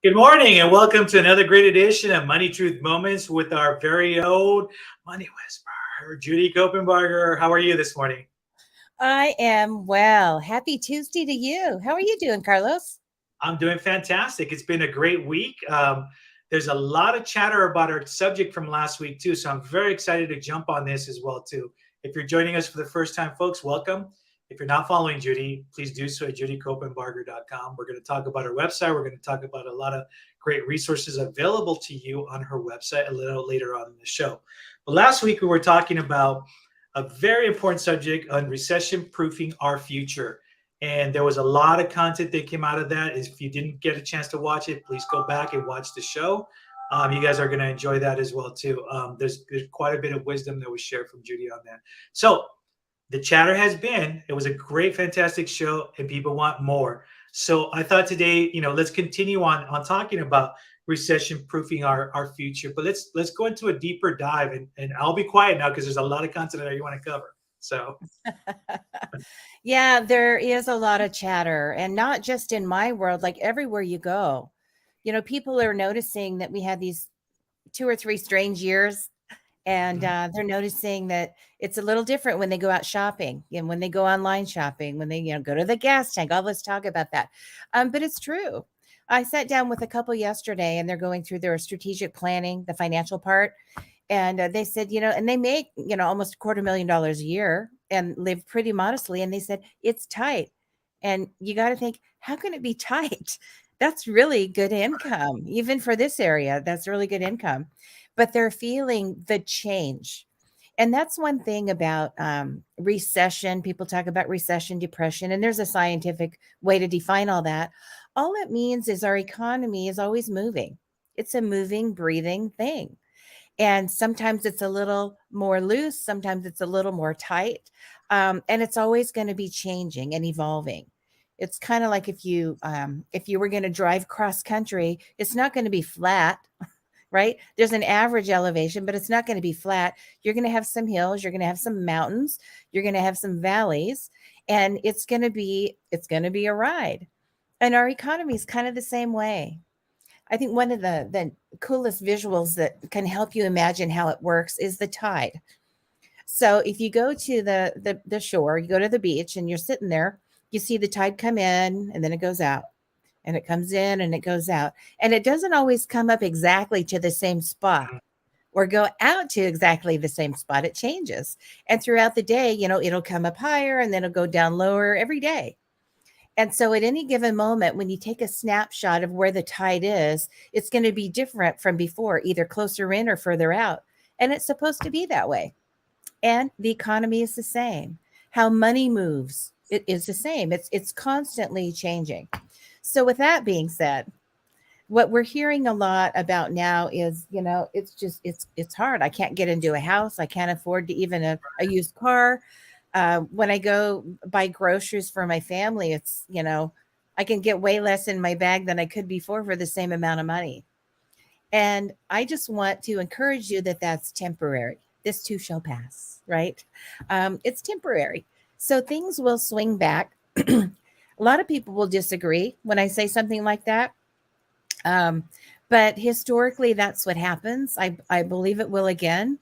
Good morning and welcome to another great edition of Money Truth Moments with our very own Money Whisperer, Judy Copenbarger. How are you this morning? I am well. Happy Tuesday to you. How are you doing, Carlos? I'm doing fantastic. It's been a great week. There's a lot of chatter about our subject from last week too, so I'm very excited to jump on this as well too. If you're joining us for the first time, folks, welcome. If you're not following Judy, please do so at judycopenbarger.com. We're going to talk about her website. We're going to talk about a lot of great resources available to you on her website a little later on in the show. But last week we were talking about a very important subject on recession proofing our future. And there was a lot of content that came out of that. If you didn't get a chance to watch it, please go back and watch the show. You guys are going to enjoy that as well too. There's quite a bit of wisdom that was shared from Judy on that. So the chatter has been, it was a great, fantastic show, and people want more. So I thought today, let's continue on talking about recession proofing our future. But let's go into a deeper dive, and I'll be quiet now because there's a lot of content that you want to cover. So Yeah, there is a lot of chatter, and not just in my world, like everywhere you go. People are noticing that we had these 2 or 3 strange years, and they're noticing that it's a little different when they go out shopping and when they go online shopping, when they go to the gas tank. Oh, let's talk about that. But it's true. I sat down with a couple yesterday, and they're going through their strategic planning, the financial part. And they said, and they make, almost $250,000 a year and live pretty modestly. And they said, it's tight. And you got to think, how can it be tight? That's really good income, even for this area. That's really good income. But they're feeling the change. And that's one thing about recession. People talk about recession, depression, and there's a scientific way to define all that. All it means is our economy is always moving. It's a moving, breathing thing. And sometimes it's a little more loose, sometimes it's a little more tight. And it's always going to be changing and evolving. It's kind of like if you were going to drive cross country, it's not going to be flat, right? There's an average elevation, but it's not going to be flat. You're going to have some hills, you're going to have some mountains, you're going to have some valleys, and it's going to be a ride. And our economy is kind of the same way. I think one of the coolest visuals that can help you imagine how it works is the tide. So if you go to the shore, you go to the beach and you're sitting there, you see the tide come in and then it goes out, and it comes in and it goes out. And it doesn't always come up exactly to the same spot or go out to exactly the same spot. It changes. And throughout the day, it'll come up higher and then it'll go down lower every day. And so at any given moment, when you take a snapshot of where the tide is, it's going to be different from before, either closer in or further out. And it's supposed to be that way. And the economy is the same. How money moves, it is the same. It's constantly changing. So with that being said, what we're hearing a lot about now is, it's hard. I can't get into a house. I can't afford to even a used car. When I go buy groceries for my family, I can get way less in my bag than I could before for the same amount of money. And I just want to encourage you that that's temporary. This too shall pass, right? It's temporary. So things will swing back. A lot of people will disagree when I say something like that. Um, but historically, that's what happens. I believe it will again.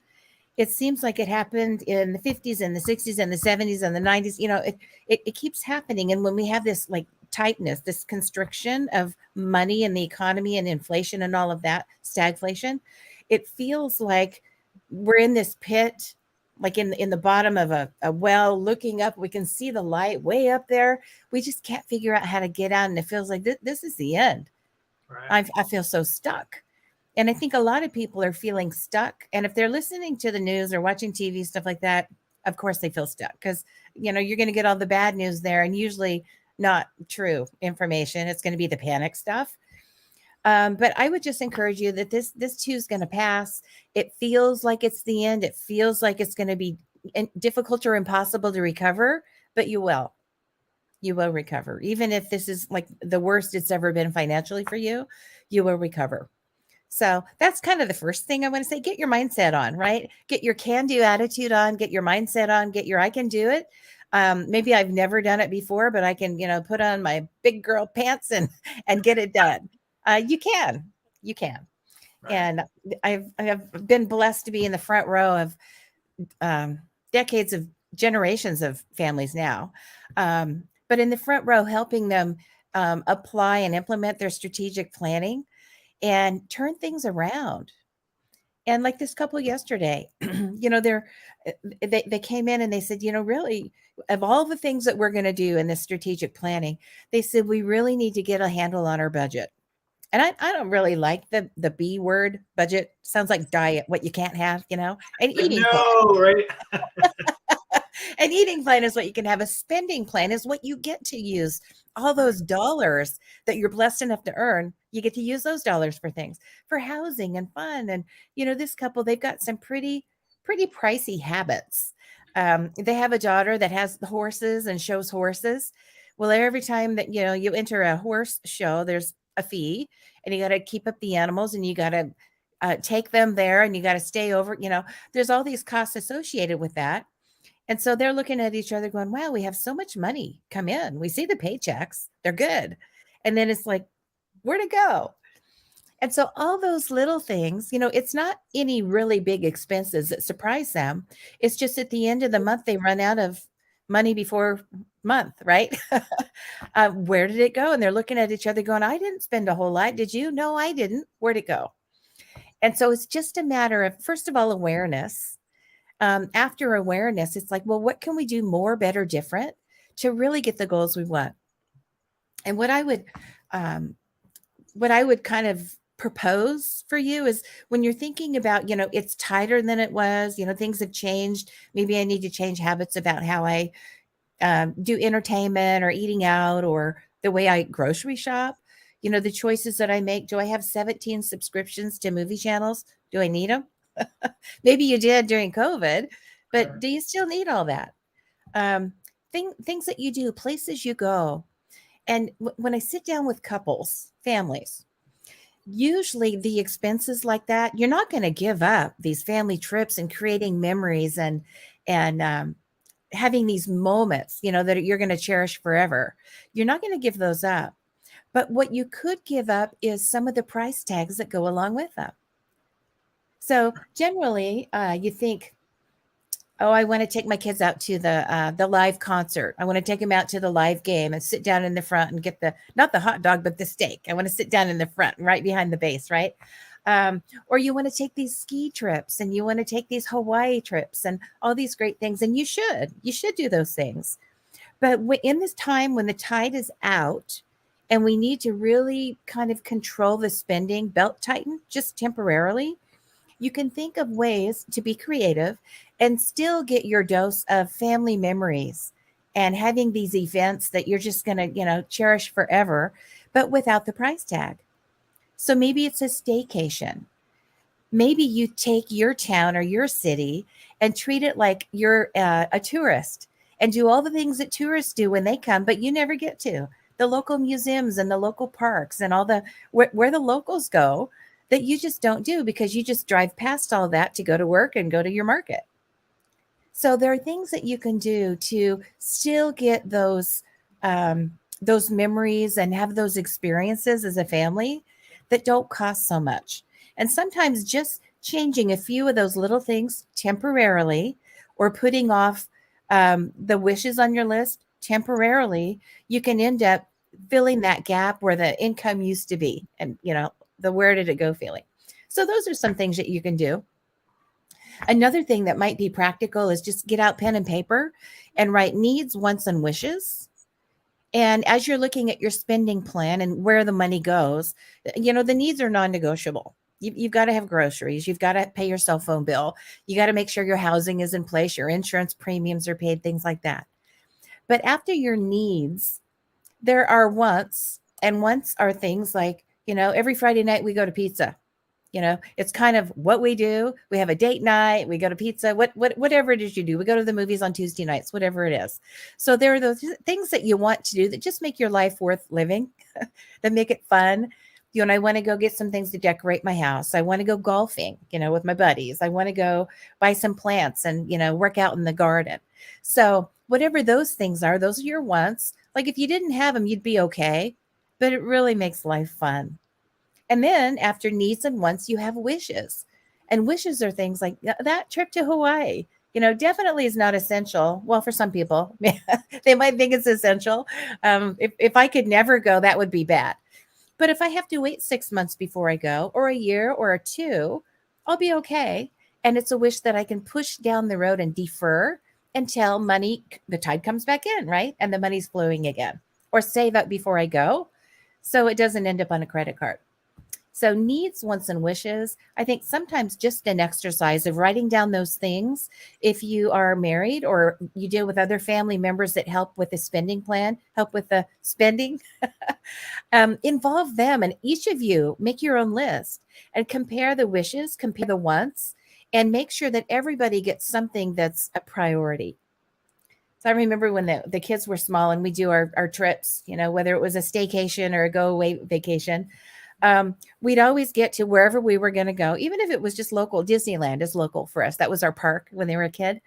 It seems like it happened in the 50s and the 60s and the 70s and the 90s. It keeps happening. And when we have this like tightness, this constriction of money and the economy and inflation and all of that, stagflation, it feels like we're in this pit, like in the bottom of a well, looking up. We can see the light way up there. We just can't figure out how to get out. And it feels like this is the end. right. I feel so stuck. And I think a lot of people are feeling stuck. And if they're listening to the news or watching TV, stuff like that, of course they feel stuck because, you're going to get all the bad news there and usually not true information. It's going to be the panic stuff. But I would just encourage you that this too is going to pass. It feels like it's the end. It feels like it's going to be difficult or impossible to recover, but you will. You will recover. Even if this is like the worst it's ever been financially for you, you will recover. So that's kind of the first thing I want to say. Get your mindset on, right? Get your can do attitude on, get your mindset on, get your I can do it. Maybe I've never done it before, but I can, put on my big girl pants and get it done. You can. Right. And I have been blessed to be in the front row of um, decades of generations of families now, but in the front row, helping them apply and implement their strategic planning and turn things around. And like this couple yesterday, they came in and they said, really, of all the things that we're going to do in this strategic planning, they said we really need to get a handle on our budget. And I don't really like the B word, budget. Sounds like diet, what you can't have, an I eating plan. know, right? An eating plan is what you can have. A spending plan is what you get to use. All those dollars that you're blessed enough to earn, you get to use those dollars for things, for housing and fun. And this couple, they've got some pretty pricey habits. They have a daughter that has the horses and shows horses. Well, every time that you enter a horse show, there's a fee, and you got to keep up the animals, and you got to take them there, and you got to stay over. There's all these costs associated with that. And so they're looking at each other going, wow, we have so much money come in. We see the paychecks, they're good. And then it's like, where'd it go? And so all those little things, it's not any really big expenses that surprise them. It's just at the end of the month, they run out of money before month, right? Where did it go? And they're looking at each other going, I didn't spend a whole lot. Did you? No, I didn't. Where'd it go? And so it's just a matter of, first of all, awareness. After awareness, it's like, well, what can we do more, better, different to really get the goals we want? And um, what I would kind of propose for you is when you're thinking about, it's tighter than it was, things have changed. Maybe I need to change habits about how I do entertainment or eating out or the way I grocery shop. The choices that I make. Do I have 17 subscriptions to movie channels? Do I need them? Maybe you did during COVID, but Right. do you still need all that? Um, things that you do, places you go. And when I sit down with couples, families, usually the expenses like that, you're not going to give up these family trips and creating memories and having these moments, that you're going to cherish forever. You're not going to give those up. But what you could give up is some of the price tags that go along with them. So generally, you think, oh, I want to take my kids out to the live concert. I want to take them out to the live game and sit down in the front and get not the hot dog, but the steak. I want to sit down in the front, right behind the base, right? Or you want to take these ski trips and you want to take these Hawaii trips and all these great things. And you should do those things. But in this time when the tide is out and we need to really kind of control the spending, belt tighten just temporarily, you can think of ways to be creative and still get your dose of family memories and having these events that you're just going to, cherish forever, but without the price tag. So maybe it's a staycation. Maybe you take your town or your city and treat it like you're a tourist and do all the things that tourists do when they come, but you never get to the local museums and the local parks and all the where the locals go that you just don't do because you just drive past all that to go to work and go to your market. So there are things that you can do to still get those memories and have those experiences as a family that don't cost so much. And sometimes just changing a few of those little things temporarily or putting off the wishes on your list temporarily, you can end up filling that gap where the income used to be. And, the where did it go feeling. So those are some things that you can do. Another thing that might be practical is just get out pen and paper and write needs, wants, and wishes. And as you're looking at your spending plan and where the money goes, the needs are non-negotiable. You've got to have groceries. You've got to pay your cell phone bill. You got to make sure your housing is in place. Your insurance premiums are paid, things like that. But after your needs, there are wants, and wants are things like, every Friday night we go to pizza. It's kind of what we do. We have a date night. We go to pizza. Whatever it is you do. We go to the movies on Tuesday nights. Whatever it is. So there are those things that you want to do that just make your life worth living, that make it fun. And I want to go get some things to decorate my house. I want to go golfing, with my buddies. I want to go buy some plants and work out in the garden. So whatever those things are, those are your wants. Like if you didn't have them, you'd be okay. But it really makes life fun. And then after needs and wants, you have wishes. And wishes are things like that trip to Hawaii, definitely is not essential. Well, for some people, they might think it's essential. If I could never go, that would be bad. But if I have to wait 6 months before I go, or a year or a two, I'll be okay. And it's a wish that I can push down the road and defer until the tide comes back in, right? And the money's flowing again, or save up before I go so it doesn't end up on a credit card. So, needs, wants, and wishes, I think sometimes just an exercise of writing down those things. If you are married or you deal with other family members that help with the spending plan, help with the spending, involve them, and each of you make your own list and compare the wishes, compare the wants, and make sure that everybody gets something that's a priority. So I remember when the kids were small and we do our trips, whether it was a staycation or a go away vacation, we'd always get to wherever we were going to go, even if it was just local. Disneyland is local for us. That was our park when they were a kid.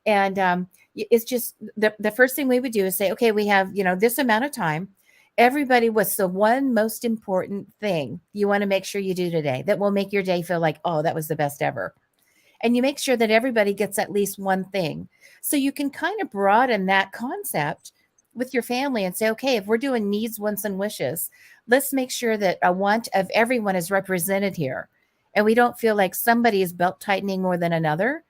And it's just the first thing we would do is say, okay, we have, this amount of time. Everybody, what's the one most important thing you want to make sure you do today that will make your day feel like, oh, that was the best ever? And you make sure that everybody gets at least one thing. So you can kind of broaden that concept with your family and say, okay, if we're doing needs, wants, and wishes, let's make sure that a want of everyone is represented here. And we don't feel like somebody is belt tightening more than another.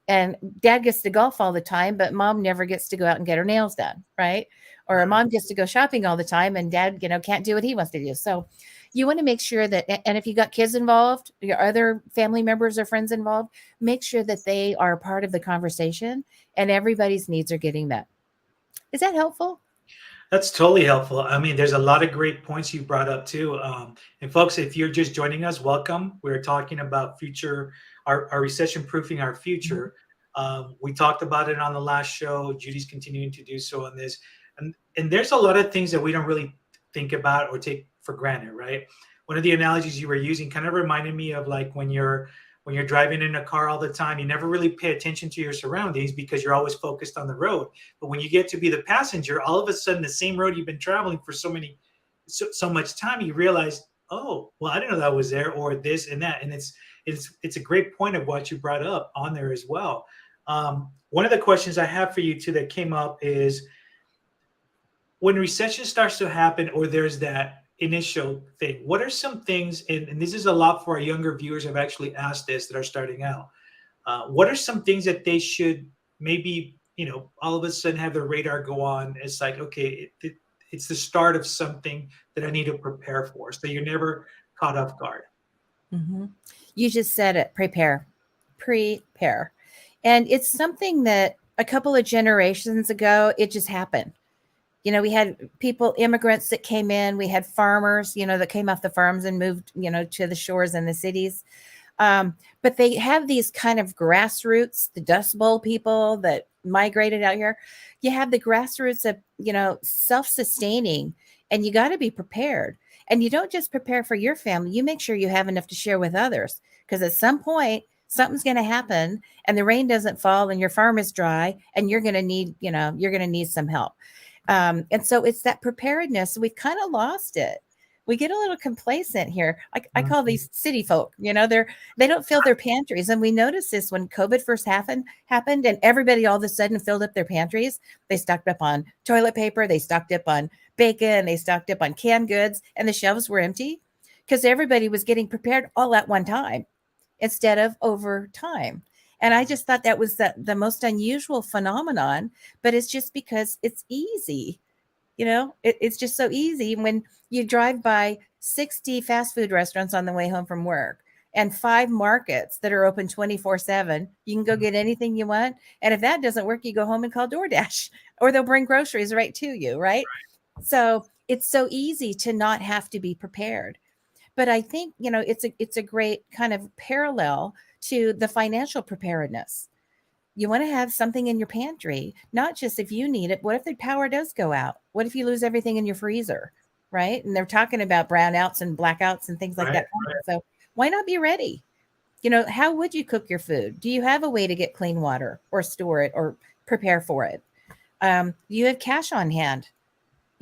And dad gets to golf all the time, but mom never gets to go out and get her nails done, right? Or mom gets to go shopping all the time and dad, can't do what he wants to do. So you want to make sure that, and if you got kids involved, your other family members or friends involved, make sure that they are part of the conversation and everybody's needs are getting met. Is that helpful? That's totally helpful. I mean, there's a lot of great points you brought up too. And folks, if you're just joining us, welcome. We're talking about our recession proofing our future. We talked about it on the last show. Judy's continuing to do so on this, and there's a lot of things that we don't really think about or take for granted, right? One of the analogies you were using kind of reminded me of like when you're driving in a car all the time, you never really pay attention to your surroundings because you're always focused on the road. But when you get to be the passenger, all of a sudden the same road you've been traveling for so much time, you realize, oh, well, I didn't know that was there, or this and that. And it's a great point of what you brought up on there as well. One of the questions I have for you too that came up is when recession starts to happen or there's that initial thing, what are some things, and this is a lot for our younger viewers, I've actually asked this, that are starting out. What are some things that they should maybe, all of a sudden have their radar go on? It's like, okay, it's the start of something that I need to prepare for. So you're never caught off guard. Mm-hmm. You just said it, prepare. And it's something that a couple of generations ago, it just happened. We had immigrants that came in. We had farmers, that came off the farms and moved, to the shores and the cities. But they have these kind of grassroots, the Dust Bowl people that migrated out here. You have the grassroots of, self-sustaining, and you got to be prepared. And you don't just prepare for your family. You make sure you have enough to share with others, because at some point something's going to happen and the rain doesn't fall and your farm is dry and you're going to need some help. And so it's that preparedness. We've kind of lost it. We get a little complacent here. I call these city folk, they don't fill their pantries. And we noticed this when COVID first happened and everybody all of a sudden filled up their pantries. They stocked up on toilet paper. They stocked up on bacon. They stocked up on canned goods, and the shelves were empty because everybody was getting prepared all at one time instead of over time. And I just thought that was the most unusual phenomenon, but it's just because it's easy. It's just so easy when you drive by 60 fast food restaurants on the way home from work and 5 markets that are open 24/7. You can go get anything you want. And if that doesn't work, you go home and call DoorDash, or they'll bring groceries right to you, right? So it's so easy to not have to be prepared. But I think, it's a great kind of parallel to the financial preparedness. You want to have something in your pantry, not just if you need it. What if the power does go out? What if you lose everything in your freezer, right? And they're talking about brownouts and blackouts and things like that. So why not be ready? How would you cook your food? Do you have a way to get clean water or store it or prepare for it? Do you have cash on hand?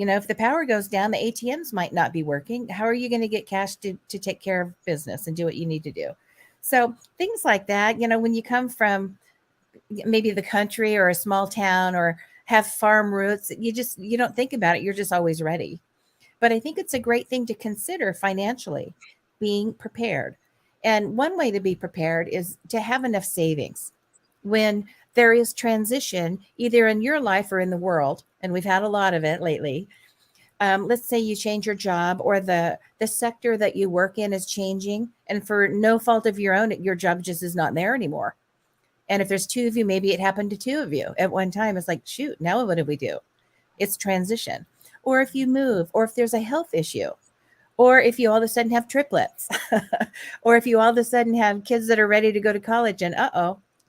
If the power goes down, the ATMs might not be working. How are you going to get cash to take care of business and do what you need to do? So things like that, when you come from maybe the country or a small town or have farm roots, you don't think about it. You're just always ready. But I think it's a great thing to consider financially, being prepared. And one way to be prepared is to have enough savings when there is transition, either in your life or in the world. And we've had a lot of it lately. Let's say you change your job, or the sector that you work in is changing, and for no fault of your own, your job just is not there anymore. And if there's two of you, maybe it happened to two of you at one time. It's like, shoot, now what do we do? It's transition. Or if you move, or if there's a health issue, or if you all of a sudden have triplets, or if you all of a sudden have kids that are ready to go to college and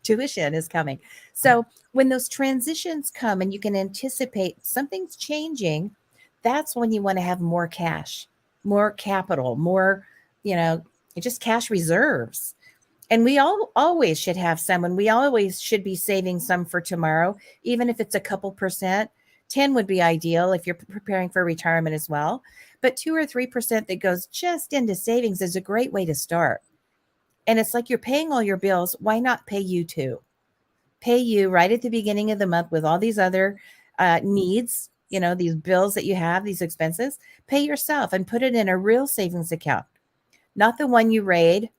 tuition is coming. So when those transitions come and you can anticipate something's changing, that's when you want to have more cash, more capital, more, just cash reserves. And we all always should have some, and we always should be saving some for tomorrow, even if it's a couple percent. 10 would be ideal if you're preparing for retirement as well. But 2 or 3% that goes just into savings is a great way to start. And it's like you're paying all your bills. Why not pay you too? Pay you right at the beginning of the month with all these other needs, these bills that you have, these expenses. Pay yourself and put it in a real savings account, not the one you raid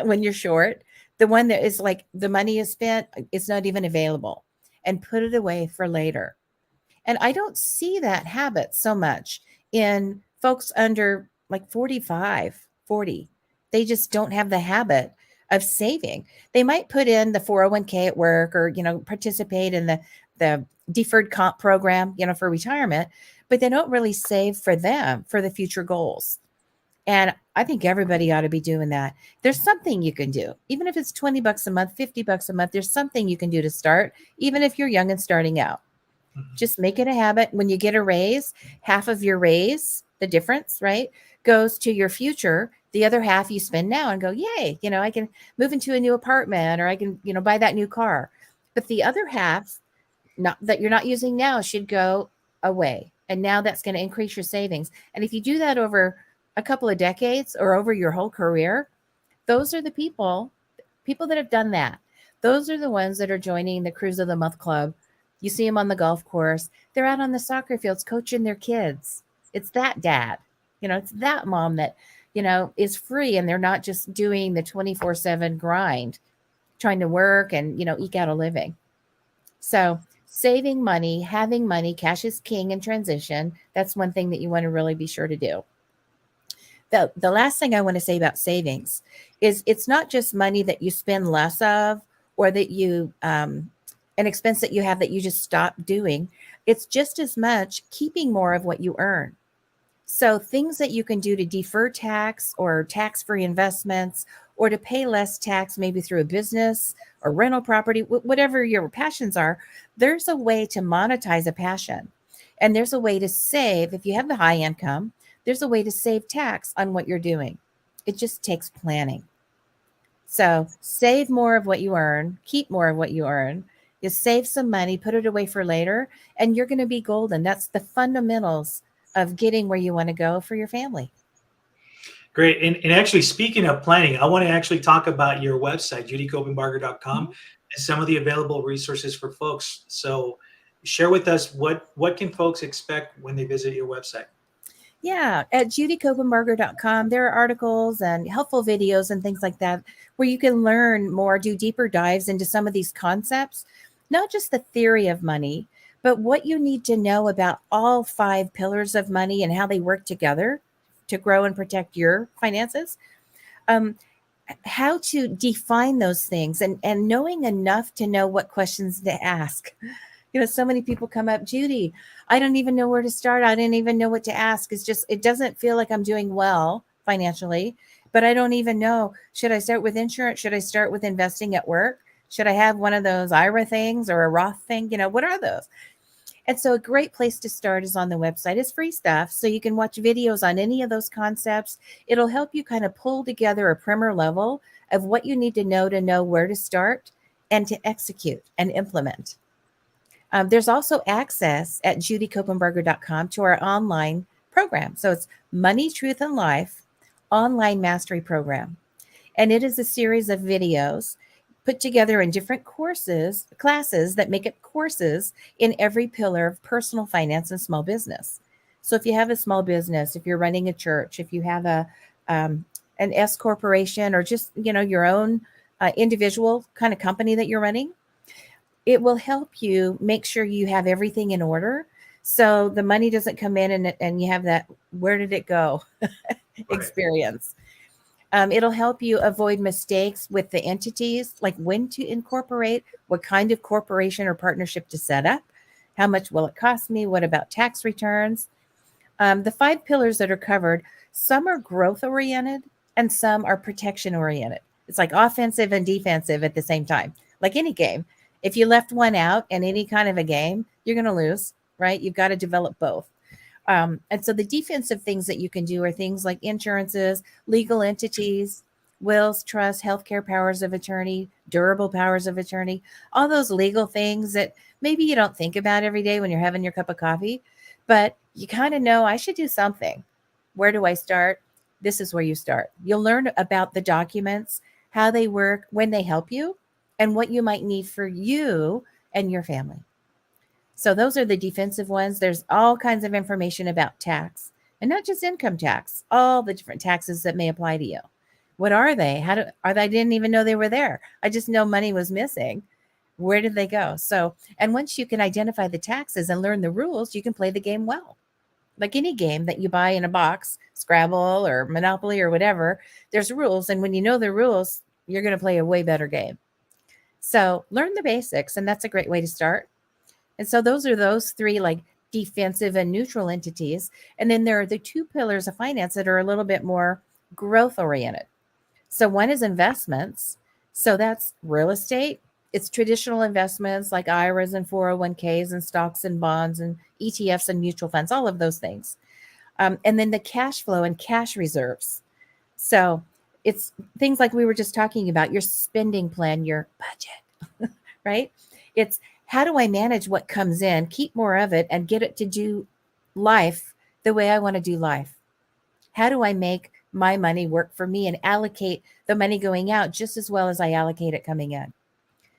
when you're short, the one that is like the money is spent, it's not even available, and put it away for later. And I don't see that habit so much in folks under like 45, 40. They just don't have the habit of saving. They might put in the 401k at work, or, participate in the deferred comp program, for retirement, but they don't really save for them, for the future goals. And I think everybody ought to be doing that. There's something you can do, even if it's $20 a month, $50 a month. There's something you can do to start, even if you're young and starting out. Just make it a habit. When you get a raise, half of your raise, the difference, right, goes to your future. The other half you spend now and go, yay, I can move into a new apartment, or I can, buy that new car. But the other half, not that you're not using now, should go away. And now that's going to increase your savings. And if you do that over a couple of decades or over your whole career, those are the people that have done that. Those are the ones that are joining the Cruise of the Month Club. You see them on the golf course. They're out on the soccer fields coaching their kids. It's that dad, it's that mom that, is free, and they're not just doing the 24/7 grind, trying to work and, eke out a living. So saving money, having money, cash is king in transition. That's one thing that you want to really be sure to do. The last thing I want to say about savings is it's not just money that you spend less of, or that you, an expense that you have that you just stop doing. It's just as much keeping more of what you earn. So things that you can do to defer tax, or tax-free investments, or to pay less tax, maybe through a business or rental property, whatever your passions are, there's a way to monetize a passion. And there's a way to save. If you have the high income, there's a way to save tax on what you're doing. It just takes planning. So save more of what you earn, keep more of what you earn. You save some money, put it away for later, and you're going to be golden. That's the fundamentals of getting where you want to go for your family. Great. And actually, speaking of planning, I want to actually talk about your website, judycopenbarger.com, and some of the available resources for folks. So share with us what can folks expect when they visit your website? Yeah, at judycopenbarger.com, there are articles and helpful videos and things like that where you can learn more, do deeper dives into some of these concepts, not just the theory of money, but what you need to know about all 5 pillars of money and how they work together to grow and protect your finances. How to define those things, and knowing enough to know what questions to ask. So many people come up, Judy, I don't even know where to start. I didn't even know what to ask. It doesn't feel like I'm doing well financially, but I don't even know. Should I start with insurance? Should I start with investing at work? Should I have one of those IRA things or a Roth thing? What are those? And so a great place to start is on the website. It's free stuff. So you can watch videos on any of those concepts. It'll help you kind of pull together a primer level of what you need to know where to start and to execute and implement. There's also access at judycopenbarger.com to our online program. So it's Money, Truth, and Life Online Mastery Program. And it is a series of videos put together in different classes that make it courses in every pillar of personal finance and small business. So if you have a small business, if you're running a church, if you have um, an S corporation, or just your own individual kind of company that you're running, it will help you make sure you have everything in order, so the money doesn't come in and you have that "where did it go" Right. experience. It'll help you avoid mistakes with the entities, like when to incorporate, what kind of corporation or partnership to set up, how much will it cost me, what about tax returns. The five pillars that are covered, some are growth oriented and some are protection oriented. It's like offensive and defensive at the same time, like any game. If you left one out in any kind of a game, you're going to lose, right? You've got to develop both. And so the defensive things that you can do are things like insurances, legal entities, wills, trust, healthcare powers of attorney, durable powers of attorney, all those legal things that maybe you don't think about every day when you're having your cup of coffee, but you kind of know I should do something. Where do I start? This is where you start. You'll learn about the documents, how they work, when they help you, and what you might need for you and your family. So those are the defensive ones. There's all kinds of information about tax, and not just income tax, all the different taxes that may apply to you. What are they? I didn't even know they were there. I just know money was missing. Where did they go? So, and once you can identify the taxes and learn the rules, you can play the game well. Like any game that you buy in a box, Scrabble or Monopoly or whatever, there's rules. And when you know the rules, you're going to play a way better game. So learn the basics, and that's a great way to start. And so those are those three, like defensive and neutral entities. And then there are the two pillars of finance that are a little bit more growth oriented. So one is investments. So that's real estate. It's traditional investments like IRAs and 401ks and stocks and bonds and ETFs and mutual funds, all of those things. And then the cash flow and cash reserves. So it's things like we were just talking about, your spending plan, your budget, right? It's how do I manage what comes in, keep more of it, and get it to do life the way I want to do life? How do I make my money work for me and allocate the money going out just as well as I allocate it coming in?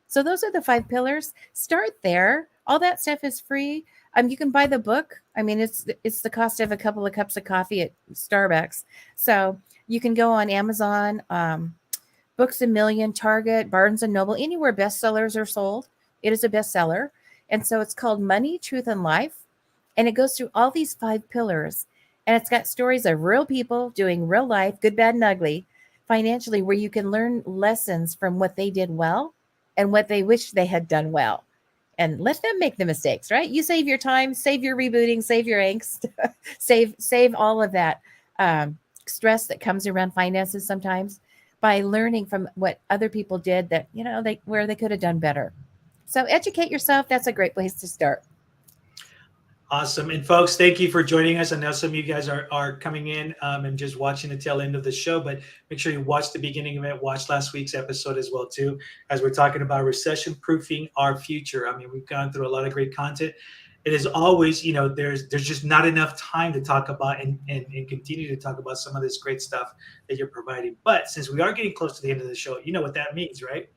So those are the five pillars. Start there. All that stuff is free. You can buy the book. I mean, it's the cost of a couple of cups of coffee at Starbucks. So you can go on Amazon, Books a Million, Target, Barnes and Noble, anywhere bestsellers are sold. It is a bestseller. And so it's called Money, Truth, and Life. And it goes through all these five pillars. And it's got stories of real people doing real life, good, bad, and ugly, financially, where you can learn lessons from what they did well and what they wish they had done well. And let them make the mistakes, right? You save your time, save your rebooting, save your angst, save all of that stress that comes around finances sometimes by learning from what other people did that, where they could have done better. So educate yourself. That's a great place to start. Awesome. And folks, thank you for joining us. I know some of you guys are coming in and just watching the tail end of the show, but make sure you watch the beginning of it. Watch last week's episode as well, too, as we're talking about recession proofing our future. I mean, we've gone through a lot of great content. It is always, there's just not enough time to talk about and continue to talk about some of this great stuff that you're providing. But since we are getting close to the end of the show, you know what that means, right?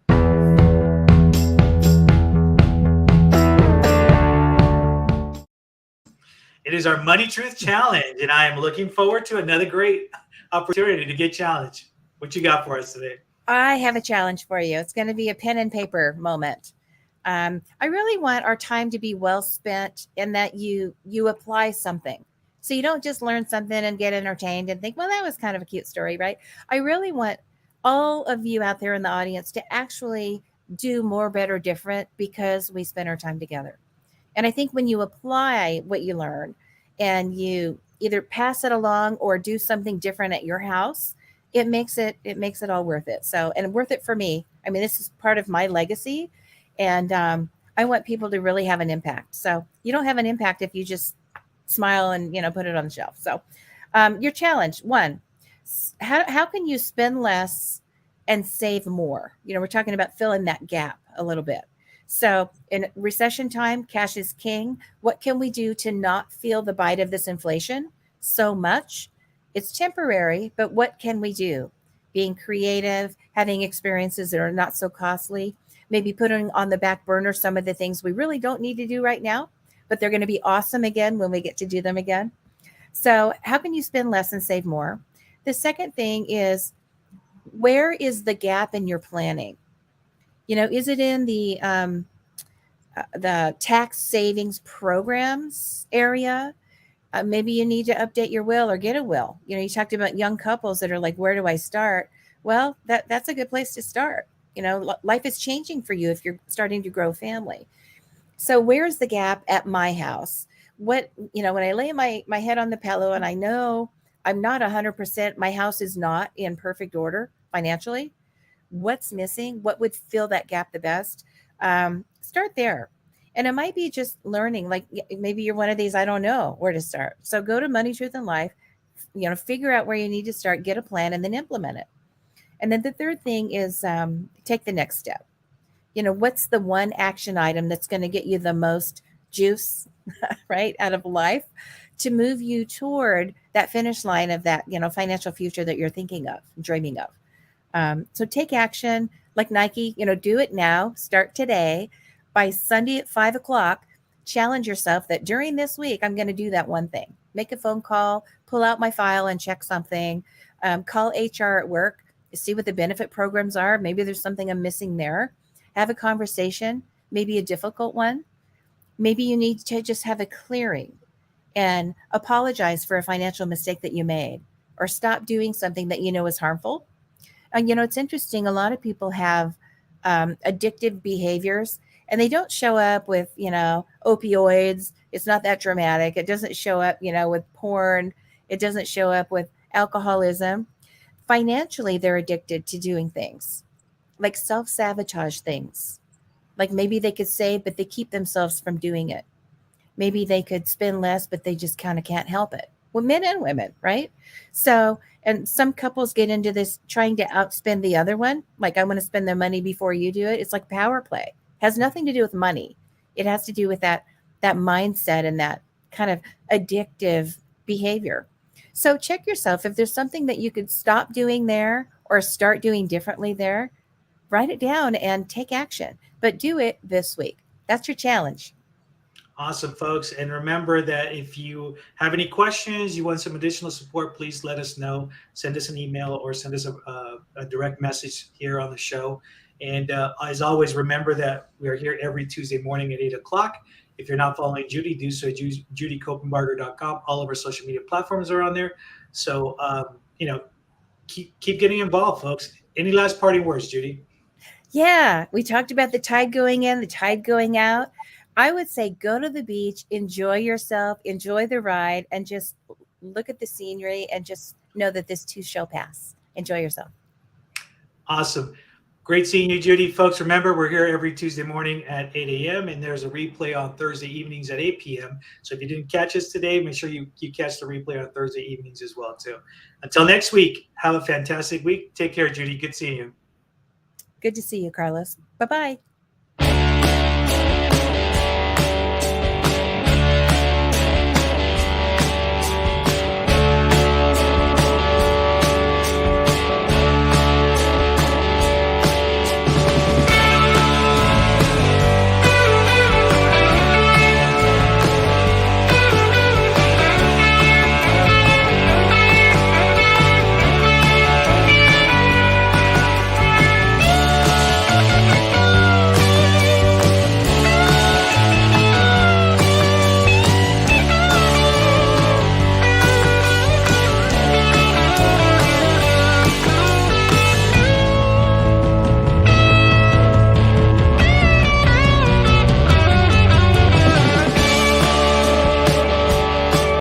It is our Money Truth Challenge, and I am looking forward to another great opportunity to get challenged. What you got for us today? I have a challenge for you. It's going to be a pen and paper moment. I really want our time to be well spent in that you apply something. So you don't just learn something and get entertained and think, well, that was kind of a cute story, right? I really want all of you out there in the audience to actually do more, better, different because we spend our time together. And I think when you apply what you learn and you either pass it along or do something different at your house, it makes it all worth it. So, and worth it for me. I mean, this is part of my legacy, and I want people to really have an impact. So you don't have an impact if you just smile and put it on the shelf. So your challenge one: how can you spend less and save more? We're talking about filling that gap a little bit. So in recession time, cash is king. What can we do to not feel the bite of this inflation so much? It's temporary, but what can we do? Being creative, having experiences that are not so costly, maybe putting on the back burner some of the things we really don't need to do right now, but they're going to be awesome again when we get to do them again. So, how can you spend less and save more? The second thing is, where is the gap in your planning? Is it in the tax savings programs area? Maybe you need to update your will or get a will. You talked about young couples that are like, where do I start? Well, that's a good place to start. Life is changing for you if you're starting to grow family. So where's the gap at my house? When I lay my head on the pillow and I know I'm not 100%, my house is not in perfect order financially. What's missing? What would fill that gap the best? Start there. And it might be just learning, like maybe you're one of these, I don't know where to start. So go to Money, Truth, and Life, figure out where you need to start, get a plan, and then implement it. And then the third thing is take the next step. What's the one action item that's going to get you the most juice, right, out of life to move you toward that finish line of that, financial future that you're thinking of, dreaming of. So take action like Nike, do it now, start today. By Sunday at 5 o'clock, challenge yourself that during this week, I'm going to do that one thing. Make a phone call, pull out my file and check something, call HR at work, see what the benefit programs are. Maybe there's something I'm missing there. Have a conversation, maybe a difficult one. Maybe you need to just have a clearing and apologize for a financial mistake that you made or stop doing something that you know is harmful. And it's interesting. A lot of people have addictive behaviors, and they don't show up with opioids. It's not that dramatic. It doesn't show up with porn. It doesn't show up with alcoholism. Financially, they're addicted to doing things like self-sabotage things. Like maybe they could save, but they keep themselves from doing it. Maybe they could spend less, but they just kind of can't help it. Well, men and women, right? So, and some couples get into this trying to outspend the other one. Like, I want to spend the money before you do it. It's like power play. Has nothing to do with money. It has to do with that mindset and that kind of addictive behavior. So check yourself. If there's something that you could stop doing there or start doing differently there, write it down and take action. But do it this week. That's your challenge. Awesome, folks. And remember that if you have any questions, you want some additional support, please let us know. Send us an email or send us a direct message here on the show. And as always, remember that we are here every Tuesday morning at 8 o'clock. If you're not following Judy, do so at judycopenbarger.com. All of our social media platforms are on there. So, keep getting involved, folks. Any last parting words, Judy? Yeah, we talked about the tide going in, the tide going out. I would say go to the beach, enjoy yourself, enjoy the ride, and just look at the scenery and just know that this too shall pass. Enjoy yourself. Awesome. Great seeing you, Judy. Folks, remember, we're here every Tuesday morning at 8 a.m., and there's a replay on Thursday evenings at 8 p.m. So if you didn't catch us today, make sure you catch the replay on Thursday evenings as well, too. Until next week, have a fantastic week. Take care, Judy. Good seeing you. Good to see you, Carlos. Bye bye.